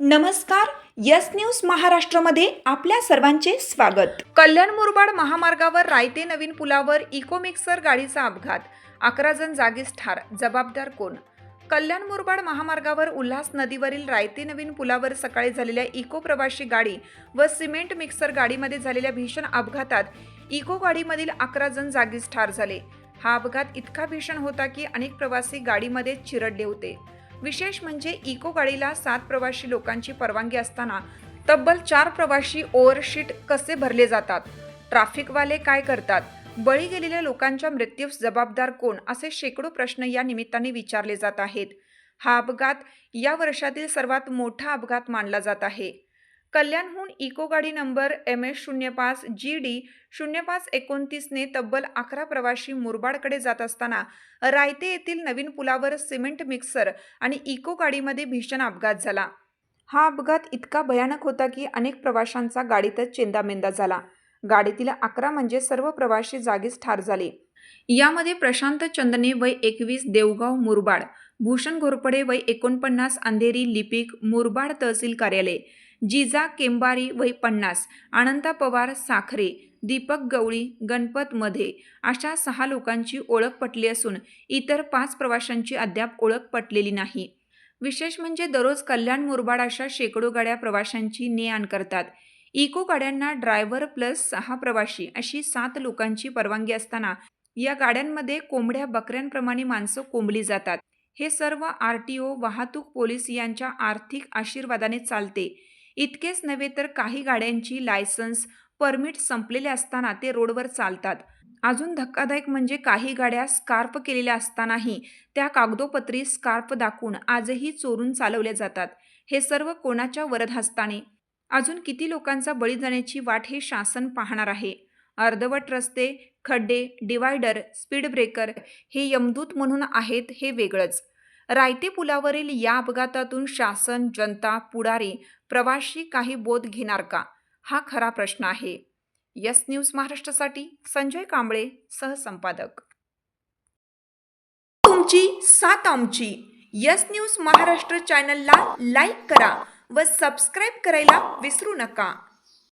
नमस्कार. Yes news महाराष्ट्रामध्ये आपल्या सर्वांचे स्वागत. कल्याण मुरबाड महामार्गावर रायते नवीन पुलावर इको मिक्सर गाडीचा अपघात, 11 जण जागीच ठार. जबाबदार कोण? कल्याण मुरबाड महामार्गावर उल्हास नदीवरील रायते नवीन पुलावर सकाळी झालेल्या इको प्रवासी गाडी व सिमेंट मिक्सर गाडीमध्ये झालेल्या भीषण अपघातात इको गाडीमधील 11 जण जागीच ठार झाले. हा अपघात इतका भीषण होता की अनेक प्रवासी गाडीमध्ये चिरडले होते. विशेष म्हणजे इको गाडीला 7 प्रवासी लोकांची परवानगी असताना तब्बल 4 प्रवासी ओव्हरशीट कसे भरले जातात? ट्रॅफिकवाले काय करतात? बळी गेलेल्या लोकांच्या मृत्यूस जबाबदार कोण? असे शेकडो प्रश्न या निमित्ताने विचारले जात आहेत. हा अपघात या वर्षातील सर्वात मोठा अपघात मानला जात आहे. कल्याणहून इको गाडी नंबर MS05 GD 0529 ने तब्बल 11 प्रवासी मुरबाडकडे जात असताना रायते येथील नवीन पुलावर सिमेंट मिक्सर आणि इको गाडीमध्ये भीषण अपघात झाला. हा अपघात इतका भयानक होता की अनेक प्रवाशांचा गाडीतच चेंदामेंदा झाला. गाडीतील 11 म्हणजे सर्व प्रवासी जागीच ठार झाले. यामध्ये प्रशांत चंदने वय 21 देवगाव मुरबाड, भूषण घोरपडे वय 49 अंधेरी लिपिक मुरबाड तहसील कार्यालय, जिजा केंबारी वय 50, अनंता पवार साखरे, दीपक गवळी गणपत मध्ये अशा 6 लोकांची ओळख पटली असून इतर 5 प्रवाशांची अद्याप ओळख पटलेली नाही. विशेष म्हणजे दररोज कल्याण मुरबाड अशा शेकडो गाड्या प्रवाशांची ने-आण करतात. इको गाड्यांना ड्रायव्हर प्लस 6 प्रवासी अशी 7 लोकांची परवानगी असताना या गाड्यांमध्ये कोंबड्या बकऱ्यांप्रमाणे माणसं कोंबली जातात. हे सर्व RTO, वाहतूक पोलीस यांच्या आर्थिक आशीर्वादाने चालते. इतकेच नव्हे तर काही गाड्यांची लायसन्स परमिट संपलेले असताना ते रोडवर चालतात. अजून धक्कादायक म्हणजे काही गाड्या स्कार्फ केलेल्या असतानाही त्या कागदोपत्री स्कार्फ दाखवून आजही चोरून चालवल्या जातात. हे सर्व कोणाच्या वरदहस्ताने? अजून किती लोकांचा बळी जाण्याची वाट हे शासन पाहणार आहे? अर्धवट रस्ते, खड्डे, डिवायडर, स्पीड ब्रेकर हे यमदूत म्हणून आहेत हे वेगळंच. रायते पुलावरील या अपघातातून शासन, जनता, पुढारी, प्रवासी काही बोध घेणार का? हा खरा प्रश्न आहे. यस न्यूज महाराष्ट्रासाठी संजय कांबळे, सहसंपादक. तुमची साथ आमची. यस न्यूज महाराष्ट्र चॅनलला लाईक करा व सबस्क्राईब करायला विसरू नका.